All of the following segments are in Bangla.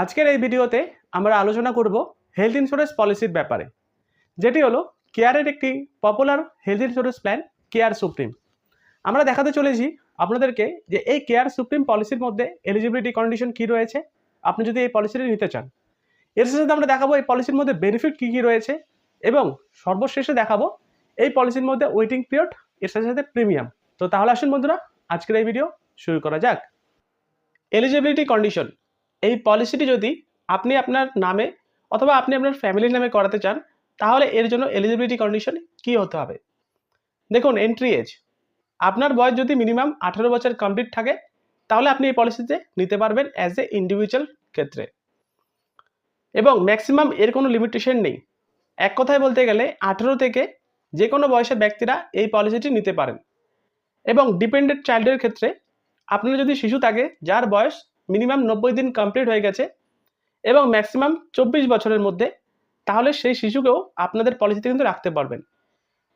আজকের এই ভিডিওতে আমরা আলোচনা করব হেলথ ইন্স্যুরেন্স পলিসির ব্যাপারে, যেটি হলো কেয়ারের একটি popular health insurance plan care supreme. আমরা দেখাতে চলেছি আপনাদেরকে যে এই কেয়ার সুপ্রিম পলিসির মধ্যে এলিজিবিলিটি কন্ডিশন কী রয়েছে আপনি যদি এই পলিসিটি নিতে চান। এর সাথে আমরা দেখাবো এই পলিসির মধ্যে বেনিফিট কী কী রয়েছে এবং সর্বশেষে দেখাবো এই পলিসির মধ্যে ওয়েটিং পিরিয়ড, এর সাথে সাথে প্রিমিয়াম। তো তাহলে আসুন বন্ধুরা, আজকের এই ভিডিও শুরু করা যাক। এলিজিবিলিটি কন্ডিশন, এই পলিসিটি যদি আপনি আপনার নামে অথবা আপনি আপনার ফ্যামিলির নামে করাতে চান তাহলে এর জন্য এলিজিবিলিটি কন্ডিশন কি হতে হবে। দেখুন, এন্ট্রি এজ, আপনার বয়স যদি মিনিমাম 18 বছর কমপ্লিট থাকে তাহলে আপনি এই পলিসিতে নিতে পারবেন অ্যাজ এ ইন্ডিভিজুয়াল ক্ষেত্রে, এবং ম্যাক্সিমাম এর কোনো লিমিটেশন নেই। এক কথায় বলতে গেলে 18 থেকে যে কোনো বয়সের ব্যক্তিরা এই পলিসিটি নিতে পারেন। এবং ডিপেন্ডেন্ট চাইল্ডের ক্ষেত্রে আপনার যদি শিশু থাকে যার বয়স মিনিমাম 90 দিন কমপ্লিট হয়ে গেছে এবং ম্যাক্সিমাম 24 বছরের মধ্যে, তাহলে সেই শিশুকেও আপনাদের পলিসিতে কিন্তু রাখতে পারবেন।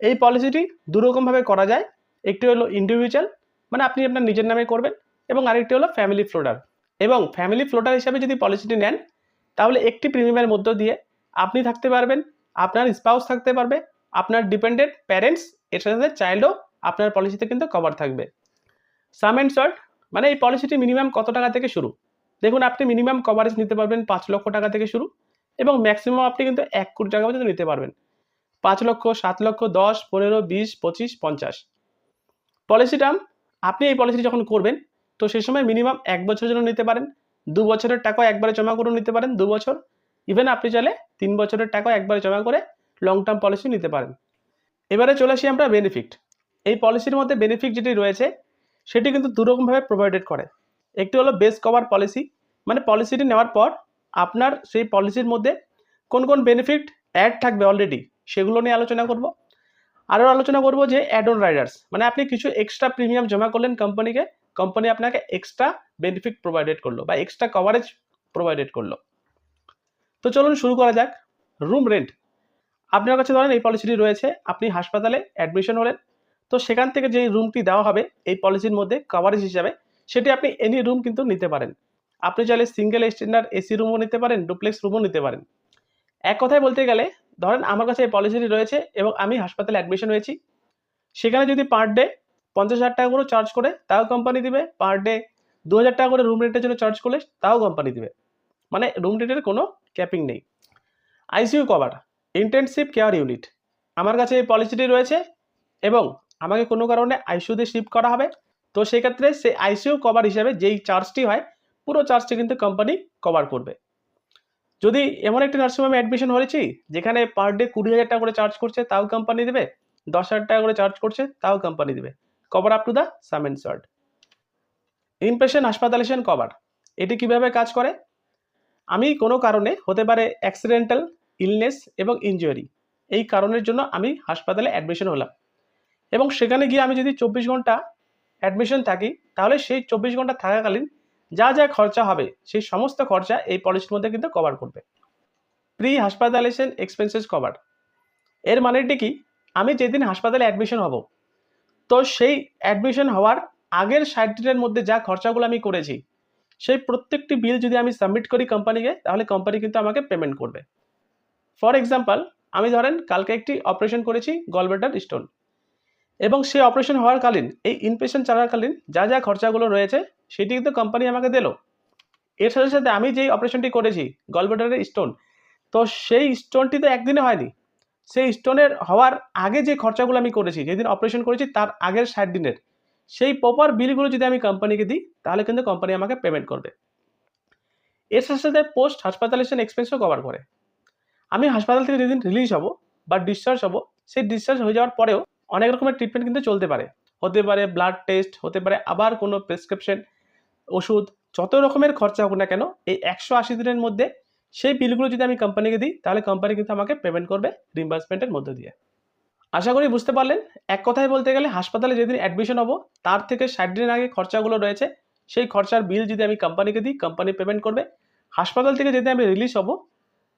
এই পলিসিটি দুরকমভাবে করা যায়, একটি হলো ইন্ডিভিজুয়াল, মানে আপনি আপনার নিজের নামে করবেন, এবং আরেকটি হলো ফ্যামিলি ফ্লোটার। এবং ফ্যামিলি ফ্লোটার হিসাবে যদি পলিসিটি নেন তাহলে একটি প্রিমিয়ামের মধ্য দিয়ে আপনি থাকতে পারবেন, আপনার স্পাউস থাকতে পারবে, আপনার ডিপেন্ডেন্ট প্যারেন্টস, এর সাথে চাইল্ডও আপনার পলিসিতে কিন্তু কভার থাকবে। সাম অ্যান্ড শর্ট, মানে এই পলিসিটি মিনিমাম কত টাকা থেকে শুরু। দেখুন, আপনি মিনিমাম কভারেজ নিতে পারবেন 5 লক্ষ টাকা থেকে শুরু, এবং ম্যাক্সিমাম আপনি কিন্তু 1 কোটি টাকা পর্যন্ত নিতে পারবেন। 5 লক্ষ, 7 লক্ষ, 10, 15, 20, 25, 50 পলিসি টার্ম। আপনি এই পলিসি যখন করবেন তো সেই সময় মিনিমাম 1 বছরের জন্য নিতে পারেন, 2 বছরের টাকাও একবারে জমা করে নিতে পারেন 2 বছর, ইভেন আপনি চাইলে 3 বছরের টাকাও একবারে জমা করে লং টার্ম পলিসি নিতে পারেন। এবারে চলে আসি আমরা বেনিফিট। এই পলিসির মধ্যে বেনিফিট যেটি রয়েছে সেটি কিন্তু দুরকমভাবে প্রোভাইডেড করে। একটি হলো বেস কভার পলিসি, মানে পলিসিটি নেওয়ার পর আপনার সেই পলিসির মধ্যে কোন কোন বেনিফিট অ্যাড থাকবে অলরেডি সেগুলো নিয়ে আলোচনা করব। আরও আলোচনা করব যে অ্যাড অন রাইডার্স, মানে আপনি কিছু এক্সট্রা প্রিমিয়াম জমা করলেন কোম্পানিকে, কোম্পানি আপনাকে এক্সট্রা বেনিফিট প্রোভাইডেড করলো বা এক্সট্রা কভারেজ প্রোভাইডেড করলো। তো চলুন শুরু করা যাক। রুম রেন্ট, আপনার কাছে ধরেন এই পলিসিটি রয়েছে, আপনি হাসপাতালে অ্যাডমিশন হলেন, তো সেখান থেকে যেই রুমটি দেওয়া হবে এই পলিসির মধ্যে কভারেজ হিসাবে, সেটি আপনি এনি রুম কিন্তু নিতে পারেন। আপনি চাইলে সিঙ্গেল স্ট্যান্ডার্ড এসি রুমও নিতে পারেন, ডুপ্লেক্স রুমও নিতে পারেন। এক কথায় বলতে গেলে ধরেন আমার কাছে এই পলিসিটি রয়েছে এবং আমি হাসপাতালে অ্যাডমিশন হয়েছি, সেখানে যদি পার ডে 50,000 টাকা করে চার্জ করে তাও কোম্পানি দিবে, পার ডে 2,000 টাকা করে রুম রেন্টের জন্য চার্জ করলে তাও কোম্পানি দিবে, মানে রুম রেন্টের কোনো ক্যাপিং নেই। ICU cover, intensive care unit, আমার কাছে এই পলিসিটি রয়েছে এবং আমাকে কোনো কারণে আইসিইউতে শিফট করা হবে, তো সেক্ষেত্রে সেই আইসিইউ কভার হিসাবে যেই চার্জটি হয় পুরো চার্জটি কিন্তু কোম্পানি কভার করবে। যদি এমন একটি নার্সিংহোমে অ্যাডমিশন হয়েছি যেখানে পার ডে 20,000 টাকা করে চার্জ করছে তাও কোম্পানি দেবে, 10,000 টাকা করে চার্জ করছে তাও কোম্পানি দেবে, cover up to the sum insured. Inpatient hospitalization cover, এটি কিভাবে কাজ করে। আমি কোনো কারণে, হতে পারে অ্যাক্সিডেন্টাল, ইলনেস এবং ইনজুরি, এই কারণের জন্য আমি হাসপাতালে অ্যাডমিশন হলাম এবং সেখানে গিয়ে আমি যদি 24 ঘন্টা অ্যাডমিশন থাকি তাহলে সেই 24 ঘন্টা থাকাকালীন যা যা খরচা হবে সেই সমস্ত খরচা এই পলিসির মধ্যে কিন্তু কভার করবে। প্রি হাসপাতালাইজেশন এক্সপেন্সেস কভার, এর মানেটি কি, আমি যেদিন হাসপাতালে অ্যাডমিশন হব তো সেই অ্যাডমিশন হওয়ার আগের 60 দিনের মধ্যে যা খরচাগুলো আমি করেছি সেই প্রত্যেকটি বিল যদি আমি সাবমিট করি কোম্পানিকে তাহলে কোম্পানি কিন্তু আমাকে পেমেন্ট করবে। ফর এক্সাম্পল, আমি ধরেন কালকে একটি অপারেশন করেছি গলব্লাডার স্টোন, এবং সেই অপারেশন হওয়ার কালীন এই ইনপেশেন্ট চলাকালীন যা যা খরচাগুলো রয়েছে সেটি কিন্তু কোম্পানি আমাকে দিল। এর সাথে সাথে আমি যেই অপারেশনটি করেছি গলব্লাডারের স্টোন, তো সেই স্টোনটি তো একদিনে হয়নি, সেই স্টোনের হওয়ার আগে যে খরচাগুলো আমি করেছি, যেদিন অপারেশন করেছি তার আগের 60 দিনের সেই প্রপার বিলগুলো যদি আমি কোম্পানিকে দিই তাহলে কিন্তু কোম্পানি আমাকে পেমেন্ট করবে। এর সাথে সাথে পোস্ট হাসপাতালাইজেশন এক্সপেন্সও কভার করে। আমি হাসপাতাল থেকে যেদিন রিলিজ হব বা ডিসচার্জ হব, সেই ডিসচার্জ হয়ে যাওয়ার পরেও অনেক রকমের ট্রিটমেন্ট কিন্তু চলতে পারে, হতে পারে ব্লাড টেস্ট, হতে পারে আবার কোনো প্রেসক্রিপশন ওষুধ, যত রকমের খরচা হোক না কেন এই 180 দিনের মধ্যে সেই বিলগুলো যদি আমি কোম্পানিকে দিই তাহলে কোম্পানি কিন্তু আমাকে পেমেন্ট করবে রিম্বার্সমেন্টের মধ্যে দিয়ে। আশা করি বুঝতে পারলেন। এক কথায় বলতে গেলে হাসপাতালে যেদিন অ্যাডমিশন হব তার থেকে 60 দিনের আগে খরচাগুলো রয়েছে সেই খরচার বিল যদি আমি কোম্পানিকে দিই কোম্পানি পেমেন্ট করবে। হাসপাতাল থেকে যদি আমি রিলিজ হব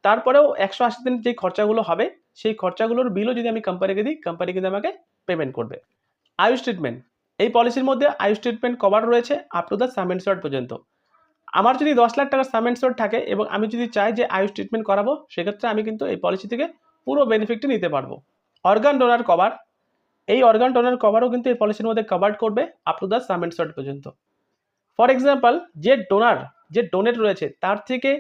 তারপরেও 180 দিনের যে খরচাগুলো হবে সেই খরচাগুলোর বিলও যদি আমি কোম্পানিকে দিই কোম্পানি কিন্তু আমাকে পেমেন্ট করবে। আয়ুষ ট্রিটমেন্ট, এই পলিসির মধ্যে আয়ুষ ট্রিটমেন্ট কভার রয়েছে up to the sum and short পর্যন্ত। আমার যদি 10 লাখ টাকার সাম ইনসিওর থাকে এবং আমি যদি চাই যে আয়ুষ ট্রিটমেন্ট করাবো, সেক্ষেত্রে আমি কিন্তু এই পলিসি থেকে পুরো বেনিফিটটি নিতে পারবো। অর্গান ডোনার কভার, এই অর্গান ডোনার কভারও কিন্তু এই পলিসির মধ্যে কভার করবে up to the sum ensure পর্যন্ত। ফর এক্সাম্পল, যে ডোনেট রয়েছে তার থেকে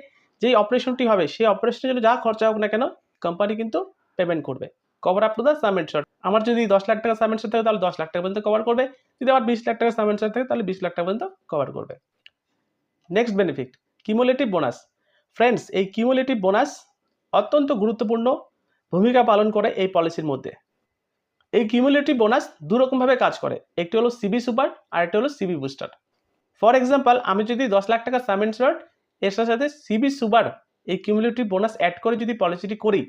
যেই অপারেশনটি হবে সেই অপারেশনের জন্য যা খরচা হোক না কেন কোম্পানি কিন্তু পেমেন্ট করবে, cover up to the sum ensure. আমার যদি 10 লাখ টাকা সাম ইনসিওর থাকে তাহলে 10 লাখ টাকা পর্যন্ত কভার করবে, যদি আমার 20 লাখ টাকা সাম ইনসিওর থাকে তাহলে 20 লাখ টাকা পর্যন্ত কভার করবে। Next benefit, cumulative bonus. Friends, এই কিউমুলেটিভ বোনাস অত্যন্ত গুরুত্বপূর্ণ ভূমিকা পালন করে এই পলিসির মধ্যে। এই কিউমুলেটিভ বোনাস দুরকমভাবে কাজ করে, একটি হলো সিবি সুপার আর একটি হলো সিবি বুস্টার। ফর এক্সাম্পল, আমি যদি 10 লাখ টাকা সাম ইনসিওর এর সাথে সিবি সুপার এই কিউমুলেটিভ বোনাস অ্যাড করে যদি পলিসিটি করি,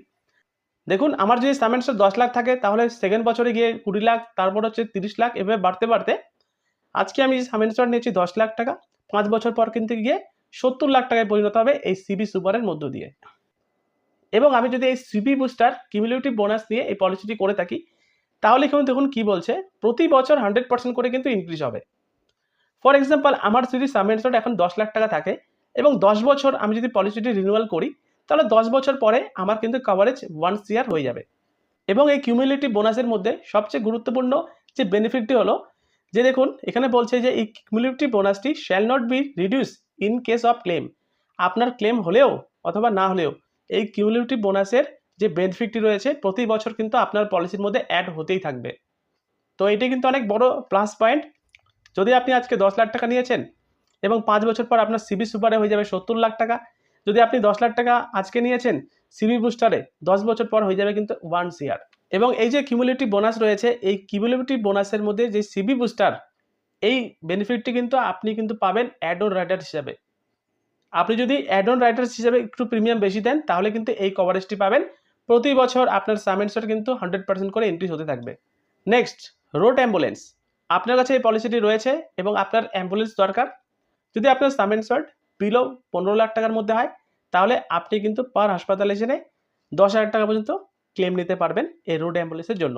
দেখুন আমার যদি সাম ইনসিওর 10 লাখ থাকে তাহলে সেকেন্ড বছরে গিয়ে 20 লাখ, তারপর হচ্ছে 30 লাখ, এভাবে বাড়তে বাড়তে আজকে আমি সাম ইনসিওর নিয়েছি 10 লাখ টাকা, 5 বছর পর কিন্তু গিয়ে 70 লাখ টাকায় পরিণত হবে এই সিবি সুপারের মধ্য দিয়ে। এবং আমি যদি এই সিবি বুস্টার কিউমুলেটিভ বোনাস নিয়ে এই পলিসিটি করে থাকি, তাহলে এখানে দেখুন কি বলছে, প্রতি বছর 100% করে কিন্তু ইনক্রিজ হবে। ফর এক্সাম্পল, আমার যদি সাম ইনসিওর এখন 10 লাখ টাকা থাকে এবং 10 বছর আমি যদি পলিসিটি রিনিউয়াল করি, তাহলে 10 বছর পরে আমার কিন্তু কভারেজ 1 ইয়ার হয়ে যাবে। এবং এই কিউমুলেটিভ বোনাসের মধ্যে সবচেয়ে গুরুত্বপূর্ণ যে বেনিফিটটি হলো যে দেখুন এখানে বলছে যে এই কিউমুলেটিভ বোনাসটি shall not be reduce in case of claim. আপনার ক্লেম হলেও অথবা না হলেও এই কিউমুলেটিভ বোনাসের যে বেনিফিটটি রয়েছে প্রতি বছর কিন্তু আপনার পলিসির মধ্যে অ্যাড হতেই থাকবে। তো এটি কিন্তু অনেক বড় প্লাস পয়েন্ট। যদি আপনি আজকে 10 লাখ টাকা নিয়েছেন এবং 5 বছর পর আপনার সিবি সুপারে হয়ে যাবে 70 লাখ টাকা, যদি আপনি 10 লাখ টাকা আজকে নিয়েছেন সিবি বুস্টারে 10 বছর পর হয়ে যাবে কিন্তু 1 ইয়ার। এবং এই যে কিউমুলেটিভ বোনাস রয়েছে, এই কিউমুলেটিভ বোনাসের মধ্যে যে সিবি বুস্টার, এই বেনিফিটটি কিন্তু আপনি কিন্তু পাবেন অ্যাড অন রাইটার হিসাবে। আপনি যদি অ্যাড অন রাইটার্স হিসাবে একটু প্রিমিয়াম বেশি দেন তাহলে কিন্তু এই কভারেজটি পাবেন। প্রতি বছর আপনার সাম ইনসিওর কিন্তু 100% করে ইনক্রিজ হতে থাকবে। Next, road ambulance. আপনার কাছে এই পলিসিটি রয়েছে এবং আপনার অ্যাম্বুলেন্স দরকার, যদি আপনার সাম ইনসিওর বিলো 15 লাখ টাকার মধ্যে হয় তাহলে আপনি কিন্তু পার হাসপাতালে জেনে 10,000 টাকা পর্যন্ত ক্লেম নিতে পারবেন এই রোড অ্যাম্বুলেন্সের জন্য।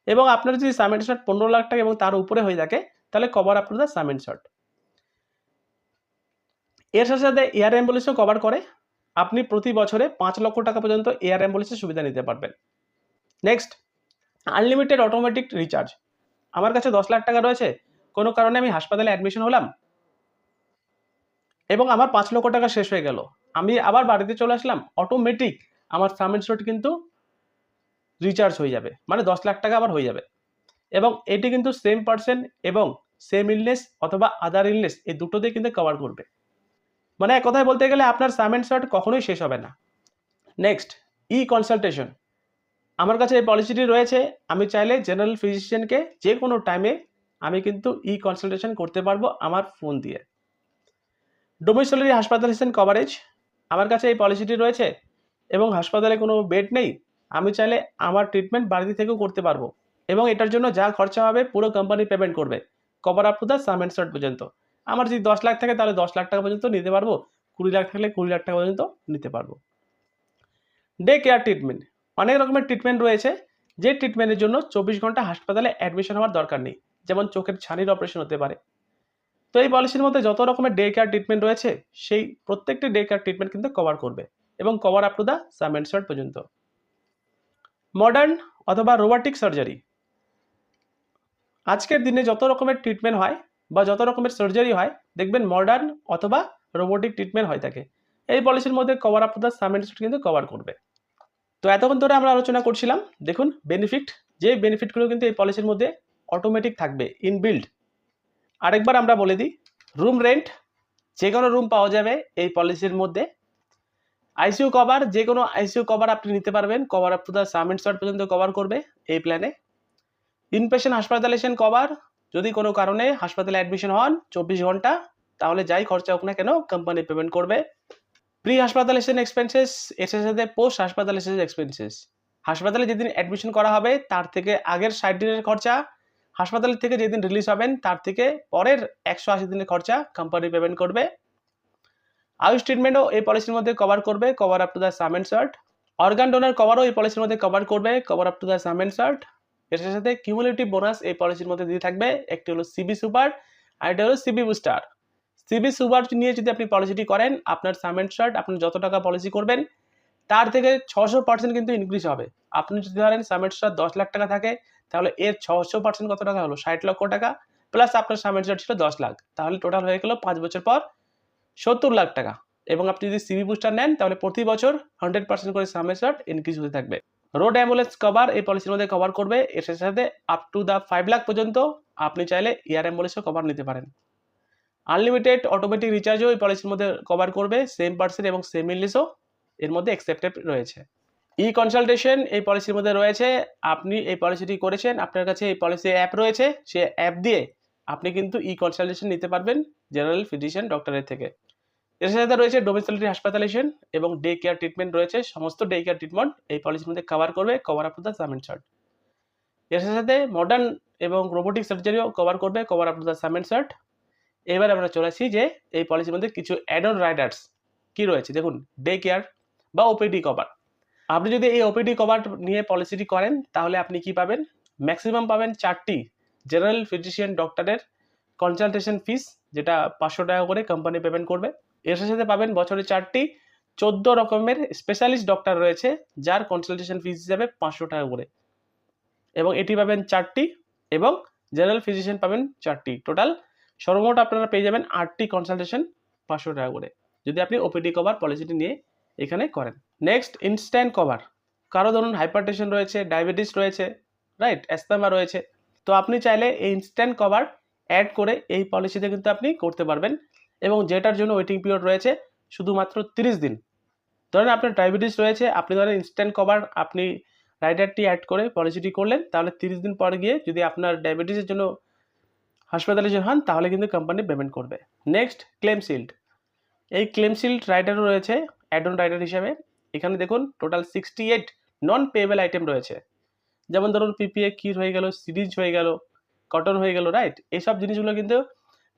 এবং আপনার যদি সাম ইনসিওর 15 লাখ টাকা এবং তার উপরে হয়ে থাকে তাহলে cover up to the sum insured. এর সাথে সাথে এয়ার অ্যাম্বুলেন্সও কভার করে, আপনি প্রতি বছরে 5 লক্ষ টাকা পর্যন্ত এয়ার অ্যাম্বুলেন্সের সুবিধা নিতে পারবেন। Next, unlimited automatic recharge. আমার কাছে 10 লাখ টাকা রয়েছে, কোনো কারণে আমি হাসপাতালে অ্যাডমিশন হলাম এবং আমার 5 লক্ষ টাকা শেষ হয়ে গেল, আমি আবার বাড়িতে চলে আসলাম, অটোমেটিক আমার সাম ইনসিওর কিন্তু রিচার্জ হয়ে যাবে, মানে 10 লাখ টাকা আবার হয়ে যাবে। এবং এটি কিন্তু সেম পার্সন এবং সেম ইলনেস অথবা আদার ইলনেস এই দুটোতেই কিন্তু কভার করবে। মানে এক কথায় বলতে গেলে আপনার সাম ইনসিওর কখনোই শেষ হবে না। নেক্সট, ই কনসালটেশন। আমার কাছে এই পলিসিটি রয়েছে, আমি চাইলে জেনারেল ফিজিশিয়ানকে যে কোনো টাইমে আমি কিন্তু ই কনসালটেশন করতে পারবো আমার ফোন দিয়ে। ডোমিসাইলারি হসপিটালাইজেশন কভারেজ। আমার কাছে এই পলিসিটি রয়েছে এবং হাসপাতালে কোনো বেড নেই, আমি চাইলে আমার ট্রিটমেন্ট বাড়িতে থেকেও করতে পারবো এবং এটার জন্য যা খরচা হবে পুরো কোম্পানি পেমেন্ট করবে, cover up to the sum ensure পর্যন্ত। আমার যদি 10 লাখ থাকে তাহলে 10 লাখ টাকা পর্যন্ত নিতে পারবো, 20 লাখ থাকলে 20 লাখ টাকা পর্যন্ত নিতে পারবো। Day care treatment. অনেক রকমের ট্রিটমেন্ট রয়েছে যে ট্রিটমেন্টের জন্য 24 ঘন্টা হাসপাতালে অ্যাডমিশন হওয়ার দরকার নেই, যেমন চোখের ছানির অপারেশন হতে পারে। তো এই পলিসির মধ্যে যত রকমের ডে কেয়ার ট্রিটমেন্ট রয়েছে সেই প্রত্যেকটি ডে কেয়ার ট্রিটমেন্ট কিন্তু কভার করবে এবং cover up to the sum ensure পর্যন্ত। মডার্ন অথবা রোবোটিক সার্জারি। আজকের দিনে যত রকমের ট্রিটমেন্ট হয় বা যত রকমের সার্জারি হয় দেখবেন মডার্ন অথবা রোবোটিক ট্রিটমেন্ট হয়ে থাকে, এই পলিসির মধ্যে cover up to the sum ensure কিন্তু কভার করবে। তো এতক্ষণ ধরে আমরা আলোচনা করছিলাম, দেখুন বেনিফিট, যে বেনিফিটগুলো কিন্তু এই পলিসির মধ্যে অটোমেটিক থাকবে, ইনবিল্ড। আরেকবার আমরা বলে দিই, রুম রেন্ট, যে কোনো রুম পাওয়া যাবে এই পলিসির মধ্যে। আইসিইউ কভার, যে কোনো আইসিইউ কভার আপনি নিতে পারবেন, cover up to the sum ensure পর্যন্ত কভার করবে এই প্ল্যানে। ইনপেশেন্ট হসপিটালাইজেশন কভার, যদি কোনো কারণে হাসপাতালে অ্যাডমিশন হন 24 ঘন্টা তাহলে যাই খরচা হোক না কেন কোম্পানি পেমেন্ট করবে। প্রি হাসপাতালাইজেশন এক্সপেন্সেস, এর সাথে পোস্ট হাসপাতালাইজেশন এক্সপেন্সেস। হাসপাতালে যেদিন অ্যাডমিশন করা হবে তার থেকে আগের 60 দিনের খরচা, হাসপাতাল থেকে যেদিন রিলিজ হবেন তার থেকে পরের 180 দিনের খরচা কোম্পানি পেমেন্ট করবে। আয়ুষ ট্রিটমেন্টও এই পলিসির মধ্যে কভার করবে, cover up to the sum insured. Organ donor কভারও এই পলিসির মধ্যে কভার করবে, cover up to the sum insured. এর সাথে কিউমুলেটিভ বোনাস এই পলিসির মধ্যে দিয়ে থাকবে, একটি হলো সিবি সুপার আর এটা হলো সিবি বুস্টার। সিবি সুপার নিয়ে যদি আপনি পলিসিটি করেন, আপনার সাম অ্যান্ড আপনি যত টাকা পলিসি করবেন তার থেকে 600% কিন্তু ইনক্রিজ হবে। আপনি যদি ধরেন সাম অ্যান্ড 10 লাখ টাকা থাকে, তাহলে এর 600% কত টাকা হলো? 60 লক্ষ টাকা প্লাস আপনার সাম অ্যান্ড ছিল 10 লাখ। তাহলে টোটাল হয়ে গেল 5 বছর পর 70 লাখ টাকা। এবং আপনি যদি সিবি বুস্টার নেন তাহলে প্রতি বছর 100% করে সাম অ্যান্ড ইনক্রিজ হতে থাকবে। রোড অ্যাম্বুলেন্স কভার এই পলিসির মধ্যে কভার করবে। এর সাথে আপ টু 5 লাখ পর্যন্ত আপনি চাইলে এয়ার অ্যাম্বুলেন্সও কভার নিতে পারেন। আনলিমিটেড অটোমেটিক রিচার্জও এই পলিসির মধ্যে কভার করবে। সেম পার্সন এবং সেম ইলনেসও এর মধ্যে অ্যাকসেপ্টেড রয়েছে। ই কনসালটেশন এই পলিসির মধ্যে রয়েছে। আপনি এই পলিসিটি করেছেন, আপনার কাছে এই পলিসি অ্যাপ রয়েছে, সেই অ্যাপ দিয়ে আপনি কিন্তু ই কনসালটেশন নিতে পারবেন জেনারেল ফিজিশিয়ান ডক্টরের থেকে। এর সাথে রয়েছে ডোমিসাইলারি হাসপাতালাইজেশন এবং ডে কেয়ার ট্রিটমেন্ট রয়েছে। সমস্ত ডে কেয়ার ট্রিটমেন্ট এই পলিসির মধ্যে কভার করবে, cover up to the sum and এর সাথে মডার্ন এবং রোবোটিক সার্জারিও কভার করবে, cover up to the sum and এবার আমরা চলে আসি যে এই পলিসির মধ্যে কিছু অ্যাড অন রাইডার্স কি রয়েছে। দেখুন, ডে কেয়ার বা ওপিডি কভার। আপনি যদি এই ওপিডি কভার নিয়ে পলিসিটি করেন তাহলে আপনি কি পাবেন? ম্যাক্সিমাম পাবেন 4টি জেনারেল ফিজিশিয়ান ডক্টরের কনসালটেশন ফিস, যেটা 500 টাকা করে কোম্পানি পেমেন্ট করবে। এর সাথে পাবেন বছরে 4টি 14 রকমের স্পেশালিস্ট ডক্টর রয়েছে যার কনসালটেশন ফিস হিসাবে 500 টাকা করে, এবং এটি পাবেন 4টি এবং জেনারেল ফিজিশিয়ান পাবেন 4টি। টোটাল সর্বমোট আপনারা পেয়ে যাবেন 8টি কনসালটেশন 500 টাকা করে, যদি আপনি ওপিডি কভার পলিসিটি নিয়ে এখানে করেন। Next, instant cover. কারো ধরুন হাইপারটেনশন রয়েছে, ডায়াবেটিস রয়েছে, রাইট, অ্যাস্তমা রয়েছে, তো আপনি চাইলে এই ইনস্ট্যান্ট কভার অ্যাড করে এই পলিসিতে কিন্তু আপনি করতে পারবেন, এবং যেটার জন্য ওয়েটিং পিরিয়ড রয়েছে শুধুমাত্র 30 দিন। ধরেন আপনার ডায়াবেটিস রয়েছে, আপনি ধরেন ইনস্ট্যান্ট কভার আপনি রাইডারটি অ্যাড করে পলিসিটি করলেন, তাহলে 30 দিন পর গিয়ে যদি আপনার ডায়াবেটিসের জন্য হাসপাতালাইজেশন হন তাহলে কিন্তু কোম্পানি পেমেন্ট করবে। Next, claim shield. এই ক্লেম শিল্ড রাইডারও রয়েছে অ্যাড অন রাইডার হিসাবে। এখানে দেখুন টোটাল 68 নন পেয়েবল আইটেম রয়েছে, যেমন ধরুন পিপিএ কিট হয়ে গেল, সিরিজ হয়ে গেল, কটন হয়ে গেল, রাইট। এইসব জিনিসগুলো কিন্তু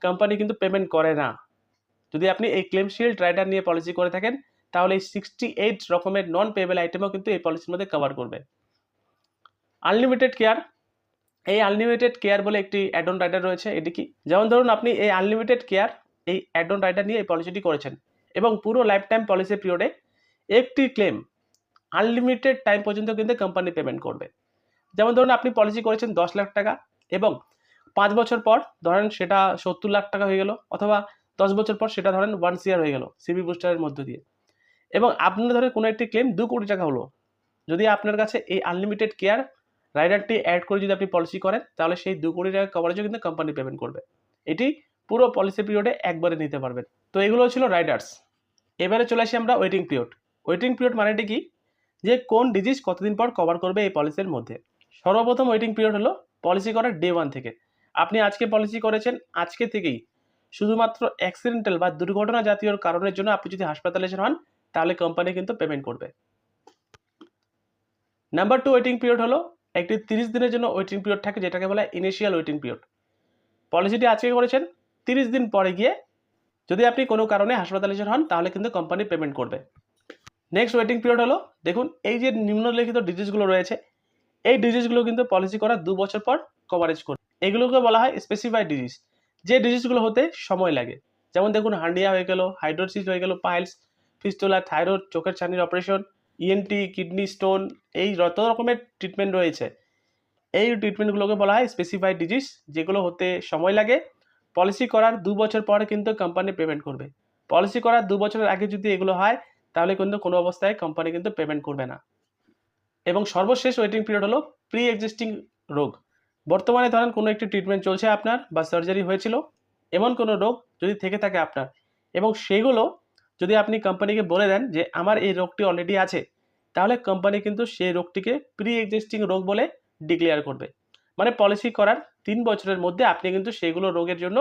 কোম্পানি কিন্তু পেমেন্ট করে না। যদি আপনি এই ক্লেম শিল্ড রাইডার নিয়ে পলিসি করে থাকেন তাহলে এই 68 রকমের নন পেয়েবল আইটেমও কিন্তু এই পলিসির মধ্যে কভার করবে। Unlimited care. এই আনলিমিটেড কেয়ার বলে একটি অ্যাড অন রাইডার রয়েছে। এটি কি? যেমন ধরুন আপনি এই আনলিমিটেড কেয়ার এই অ্যাড অন রাইডার নিয়ে এই পলিসিটি করেছেন এবং পুরো লাইফ টাইম পলিসি পিরিয়ডে একটি ক্লেম আনলিমিটেড টাইম পর্যন্ত কিন্তু কোম্পানি পেমেন্ট করবে। যেমন ধরুন আপনি পলিসি করেছেন 10 লাখ টাকা এবং 5 বছর পর ধরেন সেটা 70 লাখ টাকা হয়ে গেল, অথবা 10 বছর পর সেটা ধরেন 1 ইয়ার হয়ে গেল সিবি বুস্টারের মধ্য দিয়ে, এবং আপনার ধরেন কোনো একটি ক্লেম 2 কোটি টাকা হলো। যদি আপনার কাছে এই আনলিমিটেড কেয়ার রাইডারটি অ্যাড করে যদি আপনি পলিসি করেন তাহলে সেই 2 কোটি টাকা কভারেজও কিন্তু কোম্পানি পেমেন্ট করবে। এটি পুরো পলিসি পিরিয়ডে একবারে নিতে পারবেন। তো এগুলো ছিল রাইডার্স। এবারে চলে আসি আমরা ওয়েটিং পিরিয়ড। ওয়েটিং পিরিয়ড মানেটি কি? যে কোন ডিজিজ কতদিন পর কভার করবে এই পলিসির মধ্যে। সর্বপ্রথম ওয়েটিং পিরিয়ড হলো পলিসি করার ডে 1 থেকে। আপনি আজকে পলিসি করেছেন, আজকে থেকেই শুধুমাত্র অ্যাক্সিডেন্টাল বা দুর্ঘটনা জাতীয় কারণের জন্য আপনি যদি হাসপাতালাইজেশন হন তাহলে কোম্পানি কিন্তু পেমেন্ট করবে। নাম্বার 2 ওয়েটিং পিরিয়ড হলো একটি 30 দিনের জন্য ওয়েটিং পিরিয়ড থাকে, যেটাকে বলা হয় ইনিশিয়াল ওয়েটিং পিরিয়ড। পলিসিটি আজকে করেছেন, 30 দিন পরে গিয়ে যদি আপনি কোনো কারণে হাসপাতালাইজেশন হন তাহলে কিন্তু কোম্পানি পেমেন্ট করবে। নেক্সট ওয়েটিং পিরিয়ড হলো, দেখুন এই যে নিম্নলিখিত ডিজিজগুলো রয়েছে, এই ডিজিজগুলো কিন্তু পলিসি করার 2 বছর পর কভারেজ করবে। এগুলোকে বলা হয় স্পেসিফাইড ডিজিজ, যে ডিজিজগুলো হতে সময় লাগে। যেমন দেখুন হার্নিয়া হয়ে গেল, হাইড্রোসিস হয়ে গেল, পাইলস, ফিস্টুলা, থাইরয়েড, চোখের ছানির অপারেশন, ইএনটি, কিডনি স্টোন, এই যত রকমের ট্রিটমেন্ট রয়েছে এই ট্রিটমেন্টগুলোকে বলা হয় স্পেসিফাইড ডিজিজ, যেগুলো হতে সময় লাগে। পলিসি করার 2 বছর পরে কিন্তু কোম্পানি পেমেন্ট করবে। পলিসি করার 2 বছরের আগে যদি এগুলো হয় তাহলে কিন্তু কোনো অবস্থায় কোম্পানি কিন্তু পেমেন্ট করবে না। এবং সর্বশেষ ওয়েটিং পিরিয়ড হলো প্রি এক্সিস্টিং রোগ। বর্তমানে ধরেন কোনো একটি ট্রিটমেন্ট চলছে আপনার বা সার্জারি হয়েছিল, এমন কোনো রোগ যদি থেকে থাকে আপনার, এবং সেগুলো যদি আপনি কোম্পানিকে বলে দেন যে আমার এই রোগটি অলরেডি আছে, তাহলে কোম্পানি কিন্তু সেই রোগটিকে প্রি এক্সিস্টিং রোগ বলে ডিক্লেয়ার করবে। মানে পলিসি করার 3 বছরের মধ্যে আপনি কিন্তু সেগুলো রোগের জন্য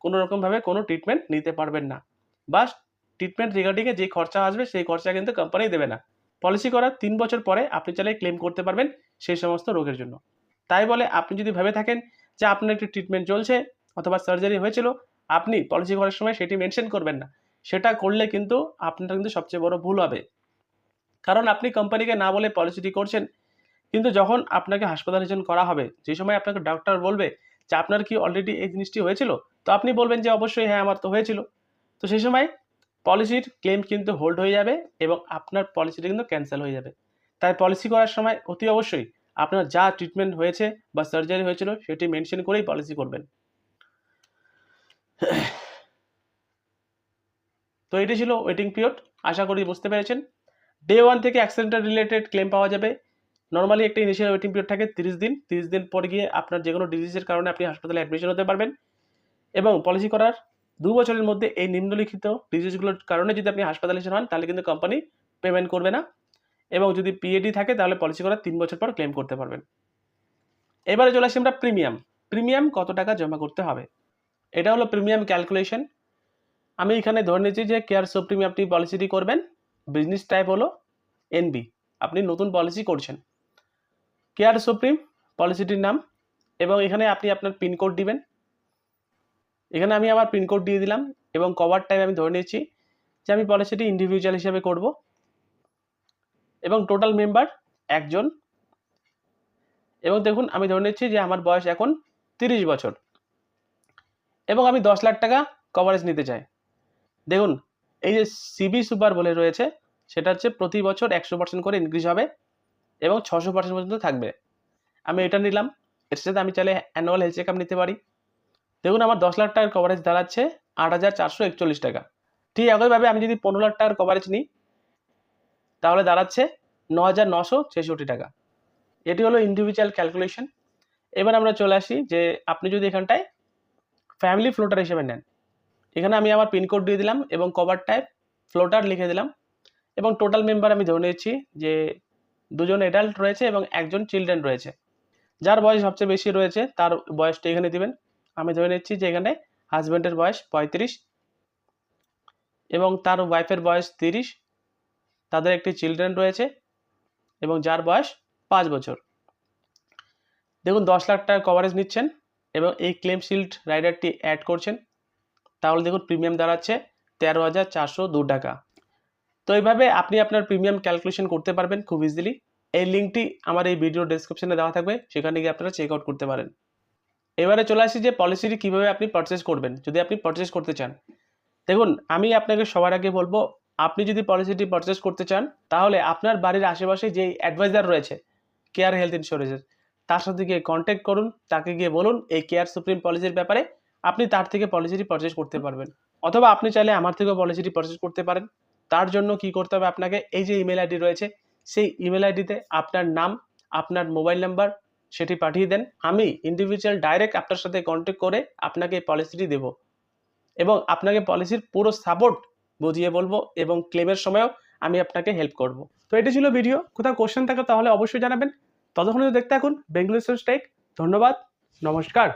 কোনো রকমভাবে কোনো ট্রিটমেন্ট নিতে পারবেন না, বা ট্রিটমেন্ট রিগার্ডিংয়ে যে খরচা আসবে সেই খরচা কিন্তু কোম্পানি দেবে না। পলিসি করার 3 বছর পরে আপনি চাইলে ক্লেম করতে পারবেন সেই সমস্ত রোগের জন্য। তাই বলে আপনি যদি ভেবে থাকেন যে আপনার একটি ট্রিটমেন্ট চলছে অথবা সার্জারি হয়েছিল, আপনি পলিসি করার সময় সেটি মেনশন করবেন না। সেটা করলে কিন্তু আপনার কিন্তু সবচেয়ে বড় ভুল হবে। কারণ আপনি কোম্পানিকে না বলে পলিসিটি করছেন, কিন্তু যখন আপনাকে হাসপাতালাইজেশন করা হবে, যে সময় আপনাকে ডাক্তার বলবে যে আপনার কি অলরেডি এই জিনিসটি হয়েছিল, তো আপনি বলবেন যে অবশ্যই হ্যাঁ আমার তো হয়েছিল। তো সেই সময় পলিসির ক্লেম কিন্তু হোল্ড হয়ে যাবে এবং আপনার পলিসিটা কিন্তু ক্যান্সেল হয়ে যাবে। তাই পলিসি করার সময় অতি অবশ্যই আপনার যা ট্রিটমেন্ট হয়েছে বা সার্জারি হয়েছিল সেটি মেনশন করেই পলিসি করবেন। তো এটি ছিল ওয়েটিং পিরিয়ড, আশা করি বুঝতে পেরেছেন। ডে 1 থেকে অ্যাক্সিডেন্টাল রিলেটেড ক্লেম পাওয়া যাবে। নরমালি একটা ইনিশিয়াল ওয়েটিং পিরিয়ড থাকে 30 দিন। 30 দিন পর গিয়ে আপনার যে কোনো ডিজিজের কারণে আপনি হাসপাতালে অ্যাডমিশন হতে পারবেন এবং পলিসি করার 2 বছরের মধ্যে এই নিম্নলিখিত ডিজিজগুলোর কারণে যদি আপনি হাসপাতালাইজেশন হন তাহলে কিন্তু কোম্পানি পেমেন্ট করবে না এবং যদি পিএডি থাকে তাহলে পলিসি করার 3 বছর পর ক্লেম করতে পারবেন। এবারে চলে আসি আমরা প্রিমিয়াম। প্রিমিয়াম কত টাকা জমা করতে হবে? এটা হলো প্রিমিয়াম ক্যালকুলেশন। আমি এখানে ধরে নিয়েছি যে কেয়ার সুপ্রিমে আপনি পলিসিটি করবেন, বিজনেস টাইপ হলো এনবি, আপনি নতুন পলিসি করছেন। কেয়ার সুপ্রিম পলিসিটির নাম এবং এখানে আপনি আপনার পিনকোড দিবেন। এখানে আমি আমার পিনকোড দিয়ে দিলাম এবং কভার টাইপ আমি ধরে নিয়েছি যে আমি পলিসিটি ইন্ডিভিজুয়াল হিসেবে করব এবং টোটাল মেম্বার 1 জন এবং দেখুন আমি ধরে নিচ্ছি যে আমার বয়স এখন 30 বছর এবং আমি 10 লাখ টাকা কভারেজ নিতে চাই। দেখুন এই যে সিবি সুপার বলে রয়েছে সেটা হচ্ছে প্রতি বছর 100% করে ইনক্রিজ হবে এবং 600% পর্যন্ত থাকবে। আমি এটা নিলাম, এর সাথে আমি চাইলে অ্যানুয়াল হেলথ চেকআপ নিতে পারি। দেখুন আমার 10 লাখ টাকার কভারেজ দাঁড়াচ্ছে 8,441 টাকা। ঠিক একইভাবে আমি যদি 15 লাখ টাকার কভারেজ নিই তাহলে দাঁড়াচ্ছে 9,966 টাকা। এটি হলো ইন্ডিভিজুয়াল ক্যালকুলেশন। এবার আমরা চলে আসি যে আপনি যদি এখানটায় ফ্যামিলি ফ্লোটার হিসেবে নেন, এখানে আমি আমার পিনকোড দিয়ে দিলাম এবং কভার টাইপ ফ্লোটার লিখে দিলাম এবং টোটাল মেম্বার আমি ধরে নিয়েছি যে 2 জন অ্যাডাল্ট রয়েছে এবং 1 জন চিলড্রেন রয়েছে। যার বয়স সবচেয়ে বেশি রয়েছে তার বয়সটা এখানে দিবেন। আমি ধরে নিচ্ছি যে এখানে হাজব্যান্ডের বয়স 35 এবং তার ওয়াইফের বয়স 30, তাদের একটি চিলড্রেন রয়েছে এবং যার বয়স 5 বছর। দেখুন 10 লাখ টাকা কভারেজ নিচ্ছেন এবং এই ক্লেম শিল্ড রাইডারটি অ্যাড করছেন, তাহলে দেখুন প্রিমিয়াম দাঁড়াচ্ছে 13,402 টাকা। তো এইভাবে আপনি আপনার প্রিমিয়াম ক্যালকুলেশন করতে পারবেন খুব ইজিলি। এই লিঙ্কটি আমার এই ভিডিও ডেসক্রিপশনে দেওয়া থাকবে, সেখানে গিয়ে আপনারা চেক আউট করতে পারেন। এবারে চলে আসি যে পলিসিটি কীভাবে আপনি পারচেস করবেন যদি আপনি পারচেস করতে চান। দেখুন আমি আপনাকে সবার আগে বলবো, আপনি যদি পলিসিটি পারচেস করতে চান তাহলে আপনার বাড়ির আশেপাশে যেই অ্যাডভাইজার রয়েছে কেয়ার হেলথ ইন্স্যুরেন্সের, তার সাথে গিয়ে কন্ট্যাক্ট করুন, তাকে গিয়ে বলুন এই কেয়ার সুপ্রিম পলিসির ব্যাপারে, আপনি তার থেকে পলিসিটি পারচেস করতে পারবেন। অথবা আপনি চাইলে আমার থেকেও পলিসিটি পারচেস করতে পারেন। তার জন্য কি করতে হবে আপনাকে, এই যে ইমেল আইডি রয়েছে সেই ইমেল আইডিতে আপনার নাম, আপনার মোবাইল নাম্বার সেটি পাঠিয়ে দেন। আমি ইন্ডিভিজুয়াল ডাইরেক্ট আপনার সাথে কন্ট্যাক্ট করে আপনাকে এই পলিসিটি দেবো এবং আপনাকে পলিসির পুরো সাপোর্ট বুঝিয়ে বলবো এবং ক্লেমের সময়ও আমি আপনাকে হেল্প করব। তো এটি ছিল ভিডিও, কোথাও কোশ্চেন থাকে তাহলে অবশ্যই জানাবেন। ততক্ষণ দেখতে থাকুন বেঙ্গলি টেক। ধন্যবাদ, নমস্কার।